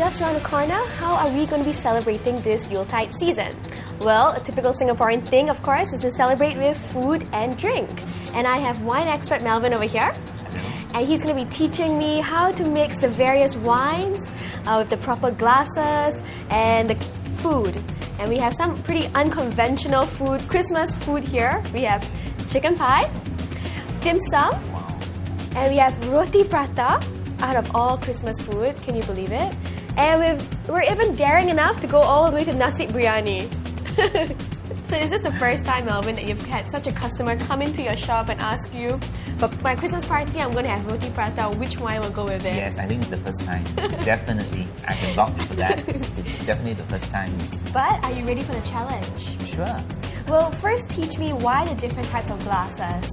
just around the corner, how are we going to be celebrating this Yuletide season? Well, a typical Singaporean thing, of course, is to celebrate with food and drink. And I have wine expert Melvin over here. And he's going to be teaching me how to mix the various wines with the proper glasses and the food. And we have some pretty unconventional food, Christmas food here. We have chicken pie, dim sum, and we have roti prata out of all Christmas food. Can you believe it? And we're even daring enough to go all the way to Nasi Bryani. So is this the first time, Melvin, that you've had such a customer come into your shop and ask you, for my Christmas party, I'm going to have roti prata, which wine will go with it? Yes, I think it's the first time. Definitely. I can vouch for that. It's definitely the first time. But are you ready for the challenge? Sure. Well, first teach me why the different types of glasses.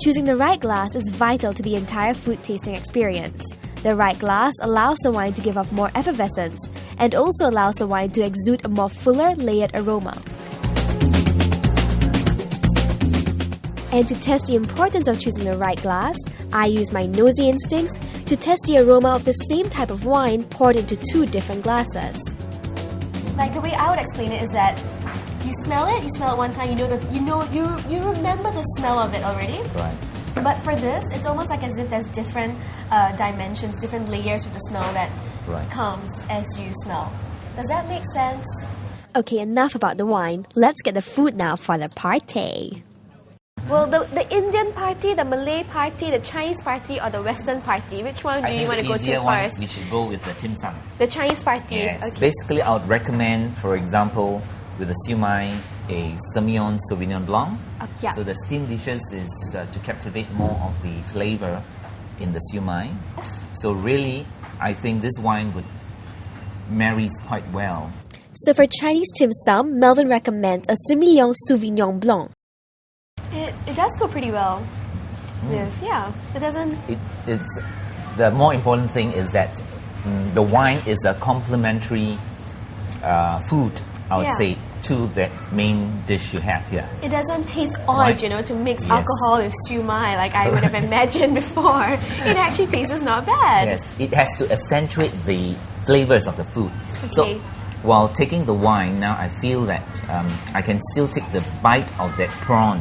Choosing the right glass is vital to the entire food tasting experience. The right glass allows the wine to give off more effervescence and also allows the wine to exude a more fuller, layered aroma. And to test the importance of choosing the right glass, I use my nosy instincts to test the aroma of the same type of wine poured into two different glasses. Like the way I would explain it is that you smell it one time, you remember the smell of it already. Right. But for this, it's almost like as if there's different dimensions, different layers of the smell that comes as you smell. Does that make sense? Okay, enough about the wine. Let's get the food now for the party. Well, the Indian party, the Malay party, the Chinese party, or the Western party? Which one do you want to go to first? We should go with the dim sum. The Chinese party? Yes. Okay. Basically, I would recommend, for example, with the siu mai, a Semillon Sauvignon Blanc. Yeah. So the steamed dishes is to captivate more of the flavor in the siu mai. So really, I think this wine would marries quite well. So for Chinese dim sum, Melvin recommends a Semillon Sauvignon Blanc. It does go pretty well. It doesn't... It's the more important thing is that the wine is a complementary food, I would say, to the main dish you have here. It doesn't taste odd, to mix alcohol with siu mai like I would have imagined before. It actually tastes not bad. Yes, it has to accentuate the flavors of the food. Okay. So while taking the wine, now I feel that I can still take the bite of that prawn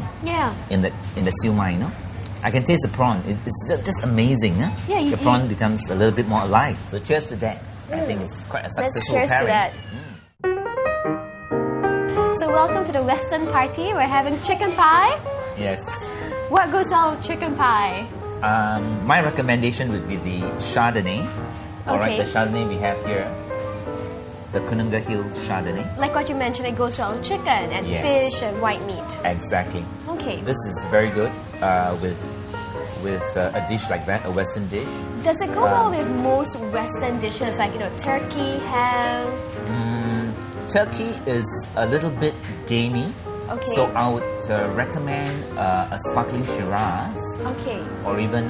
in the siu mai, I can taste the prawn. It's just amazing. The prawn becomes a little bit more alive. So cheers to that. I think it's quite a successful Let's cheers pairing. to that. So welcome to the Western party. We're having chicken pie. Yes. What goes on with chicken pie? My recommendation would be the Chardonnay. Alright, the Chardonnay we have here. The Kununga Hill Chardonnay. Like what you mentioned, it goes well with chicken and fish and white meat. Exactly. Okay. This is very good with a dish like that, a Western dish. Does it go well with most Western dishes, like turkey, ham? Turkey is a little bit gamey. Okay. So I would recommend a sparkling Shiraz. Okay. Or even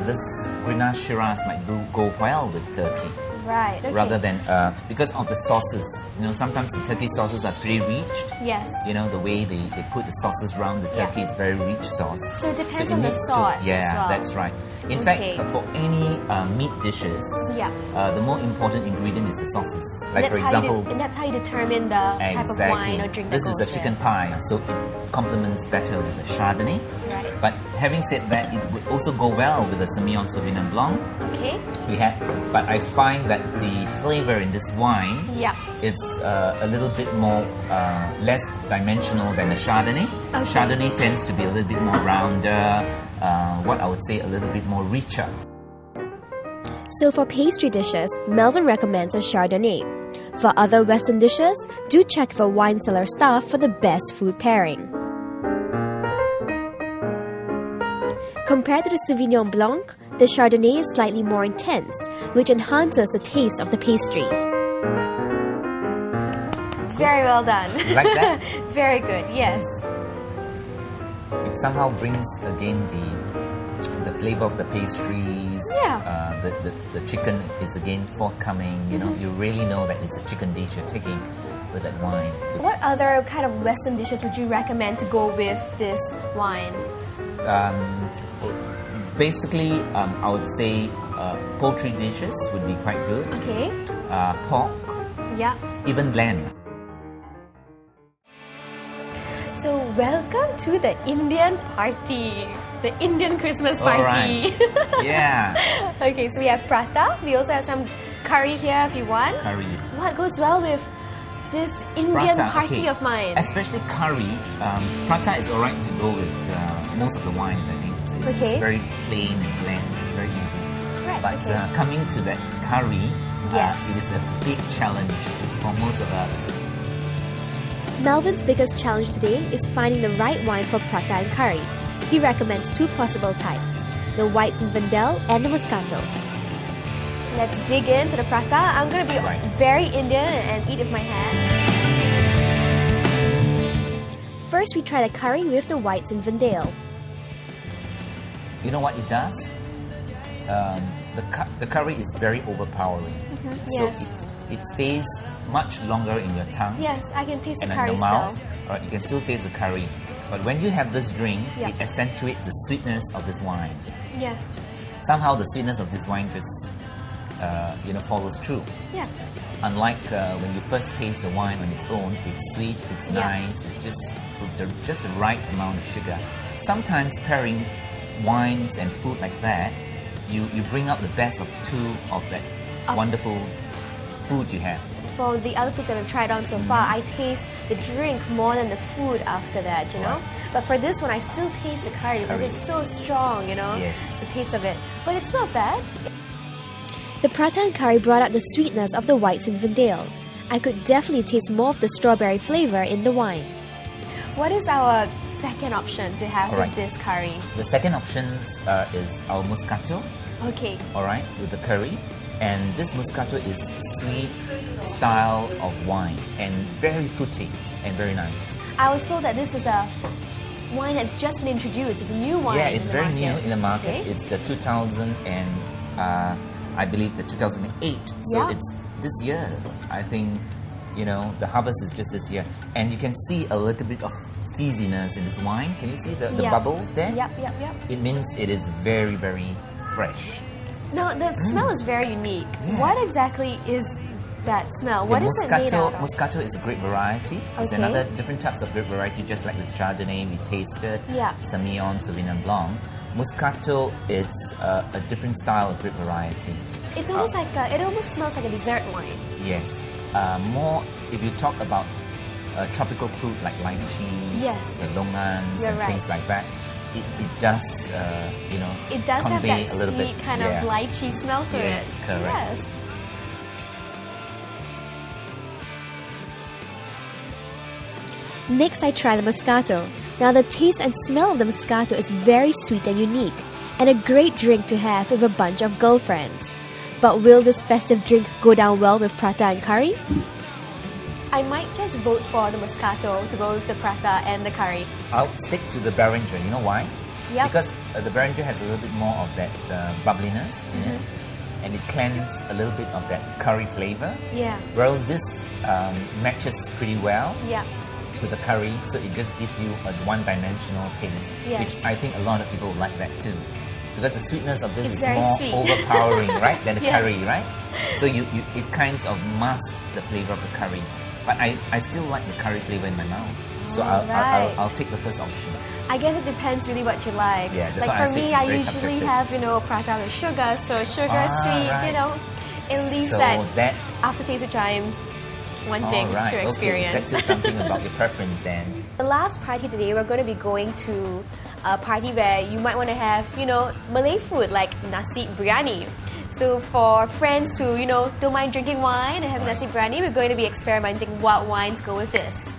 this Grenache Shiraz might go well with turkey. Right. Okay. Rather than because of the sauces, sometimes the turkey sauces are pretty rich. Yes. The way they put the sauces around the turkey is very rich sauce. So it depends on the sauce. Yeah, as well. That's right. In fact, for any meat dishes, the more important ingredient is the sauces. Like for example, and that's how you determine the type of wine or drink. This is a chicken pie, so it complements better with the Chardonnay. Right. But having said that, it would also go well with the Semillon Sauvignon Blanc. Okay. But I find that the flavor in this wine is a little bit more less dimensional than the Chardonnay. Okay. Chardonnay tends to be a little bit more rounder. What I would say a little bit more richer. So for pastry dishes, Melvin recommends a Chardonnay. For other Western dishes, do check for wine cellar staff for the best food pairing. Compared to the Sauvignon Blanc, the Chardonnay is slightly more intense, which enhances the taste of the pastry. Very well done. You like that? Very good, yes. It somehow brings again the flavor of the pastries. The chicken is again forthcoming. You really know that it's a chicken dish you're taking with that wine. What other kind of Western dishes would you recommend to go with this wine? Basically, I would say poultry dishes would be quite good. Okay. Pork. Yeah. Even lamb. So welcome to the Indian party. The Indian Christmas party. All right. Yeah. Okay, so we have prata. We also have some curry here if you want. Curry. What goes well with this Indian Prata, party okay. of mine? Especially curry. Prata is alright to go with most of the wines, I think. It's very plain and bland. It's very easy. Right, but coming to that curry, yes. It is a big challenge for most of us. Melvin's biggest challenge today is finding the right wine for prata and curry. He recommends two possible types, the white Zinfandel and the Moscato. Let's dig into the prata. I'm going to be very Indian and eat with my hands. First, we try the curry with the white Zinfandel. You know what it does? The curry is very overpowering. So Yes. it stays much longer in your tongue. Yes, I can taste the and curry in your mouth. still. Right, you can still taste the curry. But when you have this drink, it accentuates the sweetness of this wine. Yeah. Somehow the sweetness of this wine just follows through. Yeah. Unlike when you first taste the wine on its own, it's sweet, it's nice, it's just the right amount of sugar. Sometimes pairing wines and food like that, you bring out the best of two of that wonderful food you have. For the other foods that we've tried on so far, I taste the drink more than the food after that, you know? But for this one, I still taste the curry because it's so strong, you know? Yes. The taste of it. But it's not bad. The prata and curry brought out the sweetness of the white Zinfandel. I could definitely taste more of the strawberry flavor in the wine. What is our second option to have with this curry? The second option is our Moscato. Okay. Alright, with the curry. And this Moscato is sweet style of wine and very fruity and very nice. I was told that this is a wine that's just been introduced. It's a new wine. Yeah, it's very new in the market. Okay. It's the 2000 and I believe the 2008. So it's this year. I think, the harvest is just this year. And you can see a little bit of fizziness in this wine. Can you see the bubbles there? Yep. It means it is very, very fresh. No, the smell is very unique. Yeah. What exactly is that smell? What is it made out of? Moscato is a grape variety. It's another different types of grape variety, just like with Chardonnay we tasted, Semillon, Sauvignon Blanc. Moscato is a different style of grape variety. It's almost like it almost smells like a dessert wine. Yes, more if you talk about tropical fruit like lychee, the longans and things like that. It does, it does have that a little sweet bit, kind of lychee smell to it. Yes, correct. Yes. Next, I try the Moscato. Now, the taste and smell of the Moscato is very sweet and unique, and a great drink to have with a bunch of girlfriends. But will this festive drink go down well with prata and curry? I might just vote for the Moscato to go with the prata and the curry. I'll stick to the Beringer. You know why? Yep. Because the Beringer has a little bit more of that bubbliness in it, and it cleanses a little bit of that curry flavor. Yeah. Whereas this matches pretty well with the curry, so it just gives you a one-dimensional taste, which I think a lot of people like that too. Because the sweetness of this is more overpowering, right, than the curry, right? So it kind of masks the flavor of the curry. But I still like the curry flavor in my mouth. So I'll take the first option. I guess it depends really what you like. Yeah, that's like for me, I usually have, prata with sugar. So sugar, sweet, it leaves that aftertaste which I'm wanting to experience. That says something about your preference then. The last party today, we're going to be going to a party where you might want to have, Malay food like Nasi Bryani. So for friends who, don't mind drinking wine and having Nasi Bryani, we're going to be experimenting what wines go with this.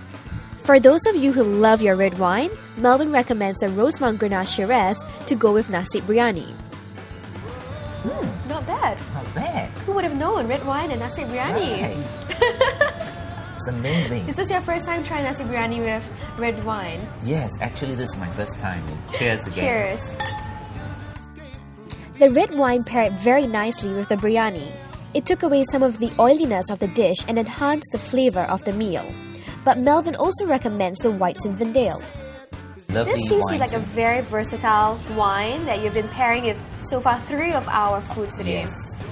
For those of you who love your red wine, Melvin recommends a Rosemount Grenache Shiraz to go with Nasi Bryani. Not bad. Not bad. Who would have known red wine and Nasi Bryani? Right. It's amazing. Is this your first time trying Nasi Bryani with red wine? Yes, actually this is my first time. Cheers again. Cheers. The red wine paired very nicely with the biryani. It took away some of the oiliness of the dish and enhanced the flavor of the meal. But Melvin also recommends the white Zinfandel. lovely This seems to be wine like a very versatile wine that you've been pairing with so far 3 of our foods today. Yes.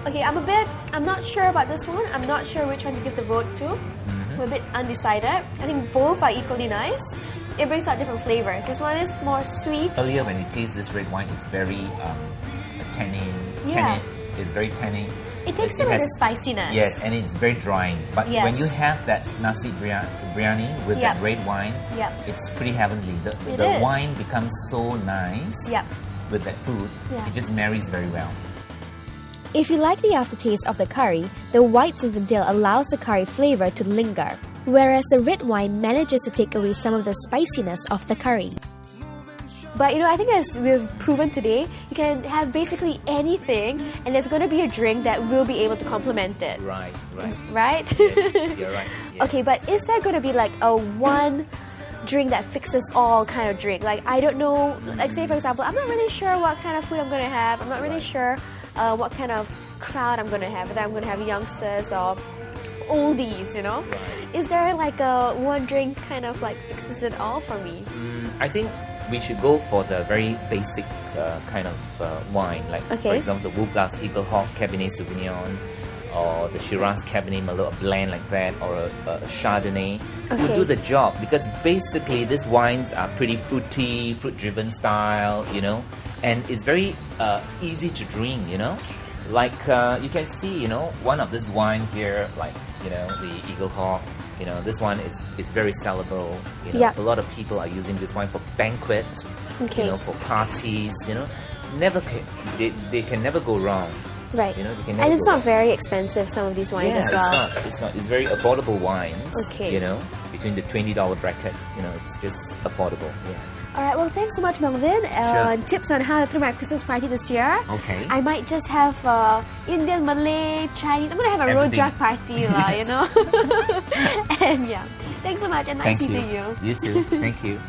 Okay, I'm not sure about this one. I'm not sure which one to give the vote to. I'm a bit undecided. I think both are equally nice. It brings out different flavors. This one is more sweet. Earlier when you taste this red wine, it's very tannin. Yeah. It's very tannin. It takes away the spiciness. Yes, and it's very drying. But when you have that Nasi Bryani with that red wine, it's pretty heavenly. The wine becomes so nice with that food. It just marries very well. If you like the aftertaste of the curry, the white Zinfandel allows the curry flavor to linger, whereas the red wine manages to take away some of the spiciness of the curry. But I think as we've proven today, you can have basically anything and there's going to be a drink that will be able to complement it. Right? Yes, you're right. Yeah. Okay, but is there going to be like a one drink that fixes all kind of drink? Like, I don't know, like say for example, I'm not really sure what kind of food I'm going to have. I'm not really sure what kind of crowd I'm going to have, whether I'm going to have youngsters or oldies, Is there like a one drink kind of like fixes it all for me? I think we should go for the very basic kind of wine, like for example the Wu Glass Eagle Hawk Cabernet Sauvignon, or the Shiraz Cabernet Merlot, a blend like that, or a Chardonnay will do the job, because basically these wines are pretty fruity, fruit-driven style, and it's very easy to drink, Like you can see, one of this wine here, like the Eagle Hawk. This one is very sellable. A lot of people are using this wine for banquets, for parties. They can never go wrong. Right. And it's not very expensive, some of these wines as well. It's not. It's very affordable wines. Okay. Between the $20 bracket. It's just affordable. Yeah. Alright, well thanks so much, Melvin. Tips on how to throw my Christmas party this year. Okay. I might just have Indian, Malay, Chinese. I'm going to have a rojak party, And thanks so much and nice meeting you. You too. Thank you.